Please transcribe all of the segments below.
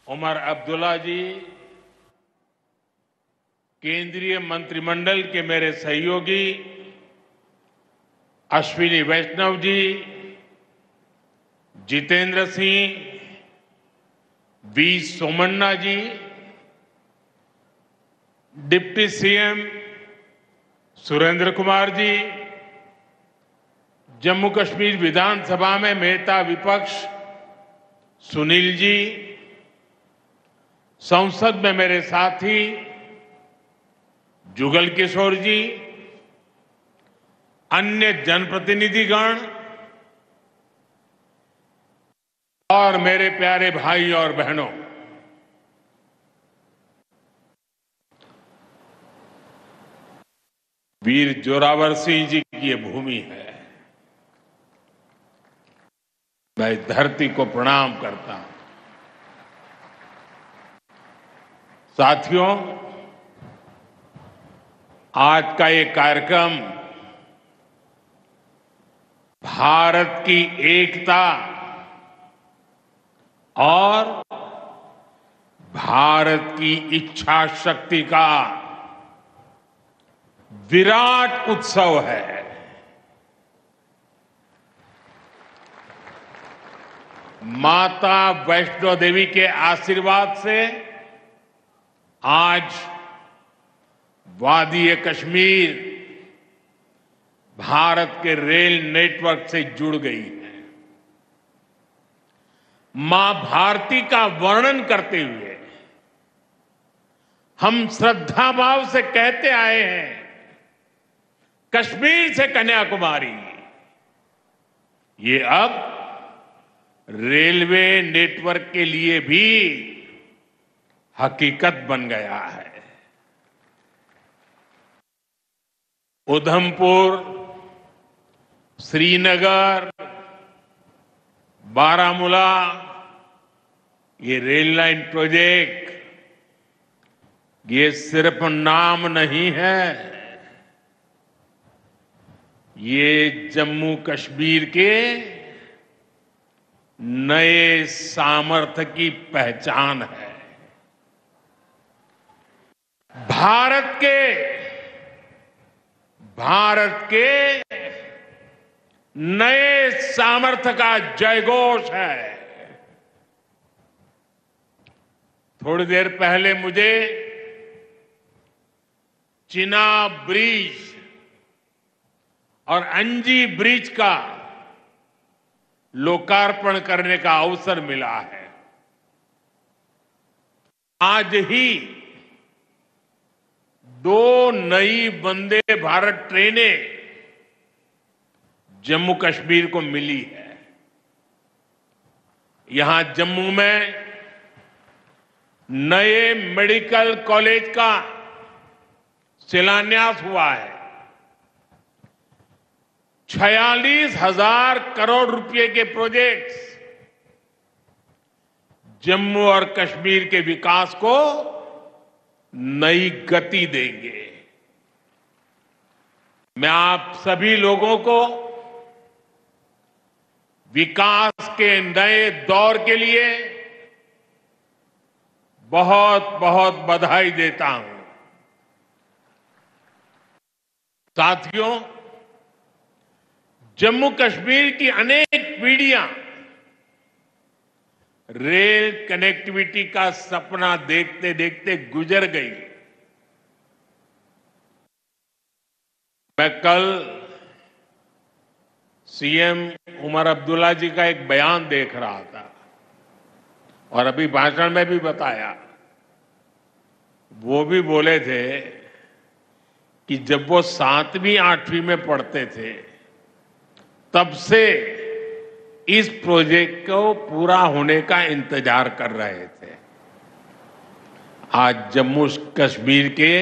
उमर अब्दुल्ला जी, केंद्रीय मंत्रिमंडल के मेरे सहयोगी Ashwini Vaishnaw ji, Jitendra Singh, V Somanna ji, deputy CM Surendra Kumar ji, Jammu Kashmir विधानसभा में नेता विपक्ष सुनील जी, संसद में मेरे साथी जुगल किशोर जी, अन्य जनप्रतिनिधिगण और मेरे प्यारे भाई और बहनों, वीर जोरावर सिंह जी की ये भूमि है। मैं इस धरती को प्रणाम करता हूं। साथियों, आज का ये कार्यक्रम भारत की एकता और भारत की इच्छा शक्ति का विराट उत्सव है। माता वैष्णो देवी के आशीर्वाद से आज वादी कश्मीर भारत के रेल नेटवर्क से जुड़ गई है। मां भारती का वर्णन करते हुए हम श्रद्धा भाव से कहते आए हैं, कश्मीर से कन्याकुमारी। ये अब रेलवे नेटवर्क के लिए भी हकीकत बन गया है। उधमपुर, श्रीनगर, बारामूला, ये रेल लाइन प्रोजेक्ट ये सिर्फ नाम नहीं है, ये जम्मू कश्मीर के नए सामर्थ्य की पहचान है। भारत के नए सामर्थ्य का जयघोष है। थोड़ी देर पहले मुझे चिनाब ब्रिज और अंजी ब्रिज का लोकार्पण करने का अवसर मिला है। आज ही 2 नई वंदे भारत ट्रेनें जम्मू कश्मीर को मिली है। यहां जम्मू में नए मेडिकल कॉलेज का शिलान्यास हुआ है। 46,000 करोड़ रुपए के प्रोजेक्ट्स जम्मू और कश्मीर के विकास को नई गति देंगे। मैं आप सभी लोगों को विकास के नए दौर के लिए बहुत बहुत बधाई देता हूं। साथियों, जम्मू कश्मीर की अनेक पीढ़ियां रेल कनेक्टिविटी का सपना देखते देखते गुजर गई। मैं कल सीएम उमर अब्दुल्ला जी का एक बयान देख रहा था और अभी भाषण में भी बताया। वो भी बोले थे कि जब वो 7वीं 8वीं में पढ़ते थे तब से इस प्रोजेक्ट को पूरा होने का इंतजार कर रहे थे। आज जम्मू कश्मीर के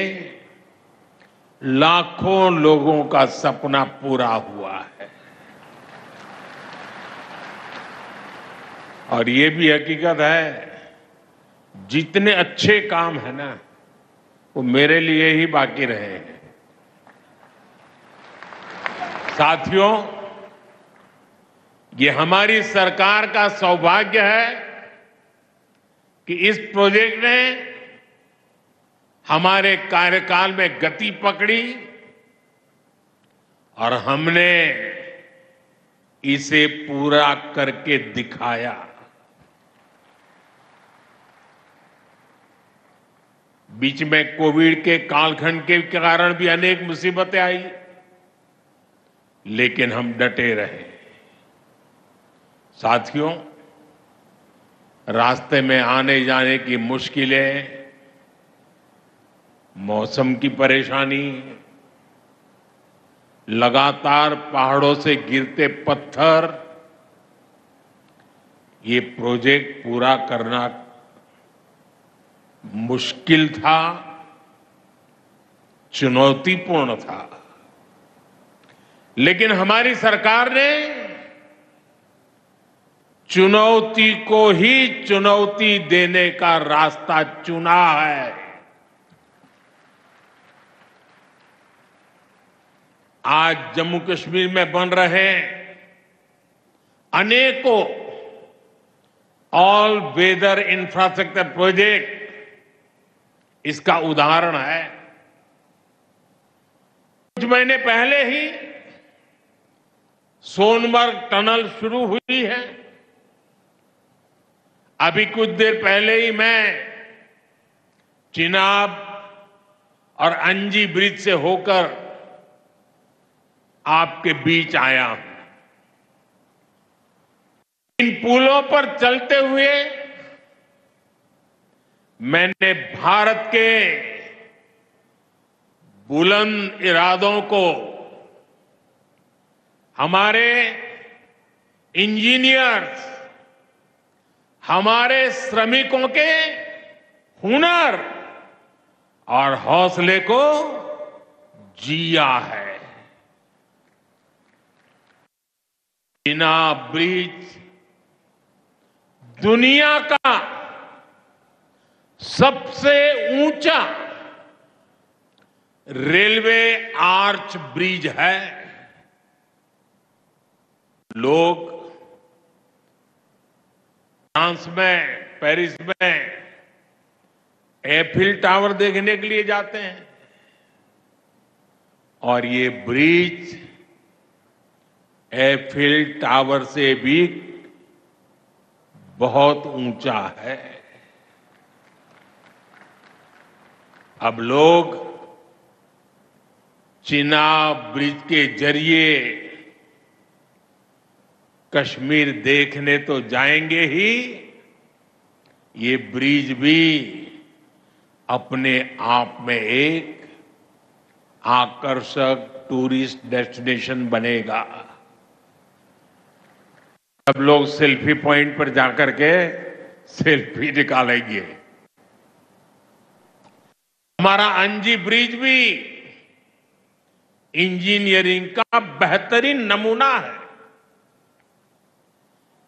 लाखों लोगों का सपना पूरा हुआ है। और ये भी हकीकत है, जितने अच्छे काम है ना, वो मेरे लिए ही बाकी रहे हैं। साथियों, ये हमारी सरकार का सौभाग्य है कि इस प्रोजेक्ट ने हमारे कार्यकाल में गति पकड़ी और हमने इसे पूरा करके दिखाया। बीच में कोविड के कालखंड के कारण भी अनेक मुसीबतें आई, लेकिन हम डटे रहे। साथियों, रास्ते में आने जाने की मुश्किलें, मौसम की परेशानी, लगातार पहाड़ों से गिरते पत्थर, ये प्रोजेक्ट पूरा करना मुश्किल था, चुनौतीपूर्ण था। लेकिन हमारी सरकार ने चुनौती को ही चुनौती देने का रास्ता चुना है। आज जम्मू कश्मीर में बन रहे अनेकों ऑल वेदर इंफ्रास्ट्रक्चर प्रोजेक्ट इसका उदाहरण है। कुछ महीने पहले ही सोनमर्ग टनल शुरू हुई है। अभी कुछ देर पहले ही मैं चिनाब और अंजी ब्रिज से होकर आपके बीच आया हूं। इन पुलों पर चलते हुए मैंने भारत के बुलंद इरादों को, हमारे इंजीनियर्स, हमारे श्रमिकों के हुनर और हौसले को जिया है। चिनाब ब्रिज दुनिया का सबसे ऊंचा रेलवे आर्च ब्रिज है। लोग फ्रांस में, पेरिस में एफिल टावर देखने के लिए जाते हैं और ये ब्रिज एफिल टावर से भी बहुत ऊंचा है। अब लोग चिनाब ब्रिज के जरिए कश्मीर देखने तो जाएंगे ही, ये ब्रिज भी अपने आप में एक आकर्षक टूरिस्ट डेस्टिनेशन बनेगा। सब लोग सेल्फी पॉइंट पर जाकर के सेल्फी निकालेंगे। हमारा अंजी ब्रिज भी इंजीनियरिंग का बेहतरीन नमूना है।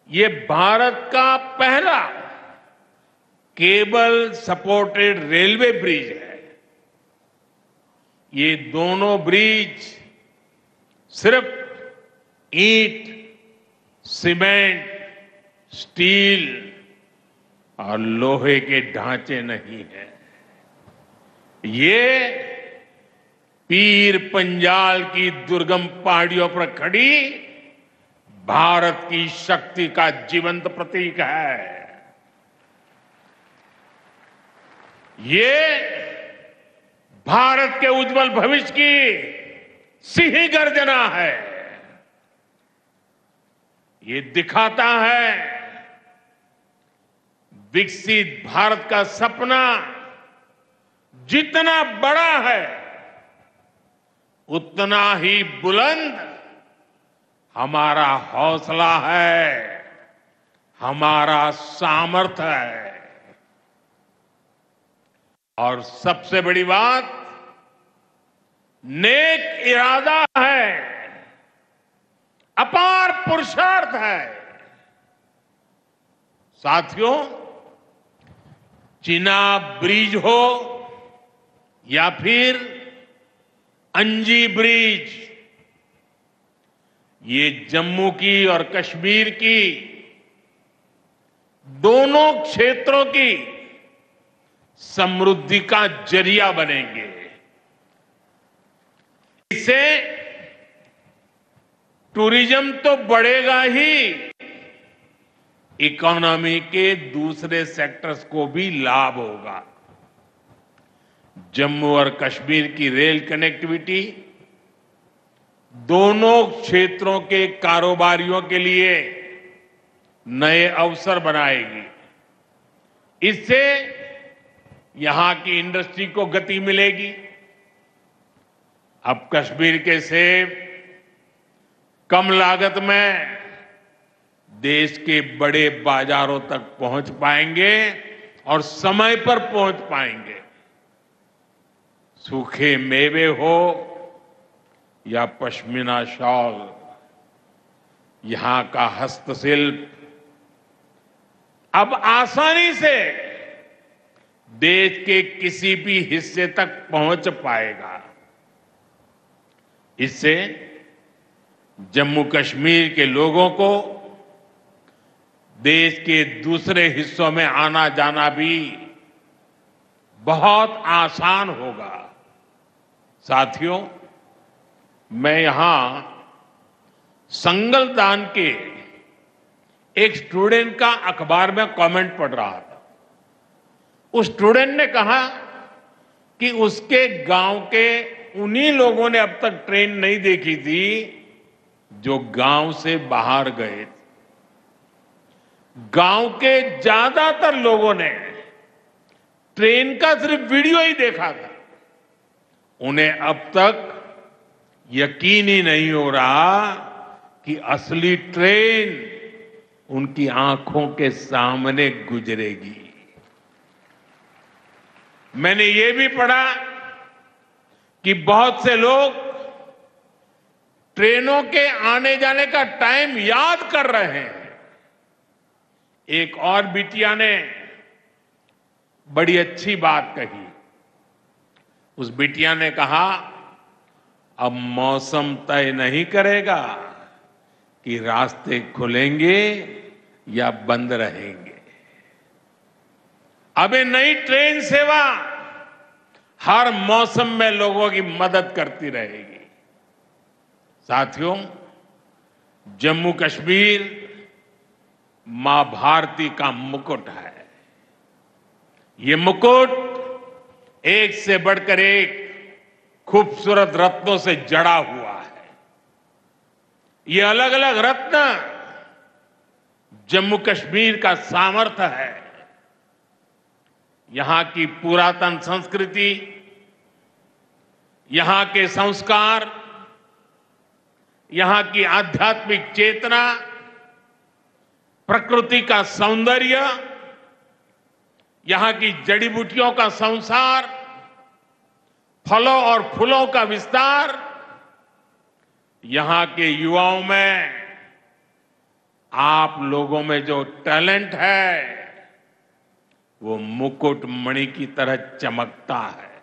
ये भारत का पहला केबल सपोर्टेड रेलवे ब्रिज है। ये दोनों ब्रिज सिर्फ ईंट, सीमेंट, स्टील और लोहे के ढांचे नहीं है। ये पीर पंजाल की दुर्गम पहाड़ियों पर खड़ी भारत की शक्ति का जीवंत प्रतीक है। ये भारत के उज्जवल भविष्य की सिंह गर्जना है। ये दिखाता है विकसित भारत का सपना जितना बड़ा है, उतना ही बुलंद हमारा हौसला है, हमारा सामर्थ्य है। और सबसे बड़ी बात, नेक इरादा है, अपार पुरुषार्थ है। साथियों, चिनाब ब्रिज हो या फिर अंजी ब्रिज, ये जम्मू की और कश्मीर की दोनों क्षेत्रों की समृद्धि का जरिया बनेंगे। इससे टूरिज्म तो बढ़ेगा ही, इकोनॉमी के दूसरे सेक्टर्स को भी लाभ होगा। जम्मू और कश्मीर की रेल कनेक्टिविटी दोनों क्षेत्रों के कारोबारियों के लिए नए अवसर बनाएगी। इससे यहां की इंडस्ट्री को गति मिलेगी। अब कश्मीर के सेब कम लागत में देश के बड़े बाजारों तक पहुंच पाएंगे और समय पर पहुंच पाएंगे। सूखे मेवे हो या पश्मीना शॉल, यहां का हस्तशिल्प अब आसानी से देश के किसी भी हिस्से तक पहुंच पाएगा। इससे जम्मू कश्मीर के लोगों को देश के दूसरे हिस्सों में आना जाना भी बहुत आसान होगा। साथियों, मैं यहां संगलदान के एक स्टूडेंट का अखबार में कमेंट पढ़ रहा था। उस स्टूडेंट ने कहा कि उसके गांव के उन्हीं लोगों ने अब तक ट्रेन नहीं देखी थी जो गांव से बाहर गए थे। गांव के ज्यादातर लोगों ने ट्रेन का सिर्फ वीडियो ही देखा था। उन्हें अब तक यकीन ही नहीं हो रहा कि असली ट्रेन उनकी आंखों के सामने गुजरेगी। मैंने ये भी पढ़ा कि बहुत से लोग ट्रेनों के आने जाने का टाइम याद कर रहे हैं। एक और बिटिया ने बड़ी अच्छी बात कही। उस बिटिया ने कहा, अब मौसम तय नहीं करेगा कि रास्ते खुलेंगे या बंद रहेंगे। अब ये नई ट्रेन सेवा हर मौसम में लोगों की मदद करती रहेगी। साथियों, जम्मू कश्मीर मां भारती का मुकुट है। ये मुकुट एक से बढ़कर एक खूबसूरत रत्नों से जड़ा हुआ है। ये अलग अलग रत्न जम्मू कश्मीर का सामर्थ्य है। यहां की पुरातन संस्कृति, यहां के संस्कार, यहां की आध्यात्मिक चेतना, प्रकृति का सौंदर्य, यहां की जड़ी बूटियों का संसार, फलों और फूलों का विस्तार, यहां के युवाओं में, आप लोगों में जो टैलेंट है वो मुकुट मणि की तरह चमकता है।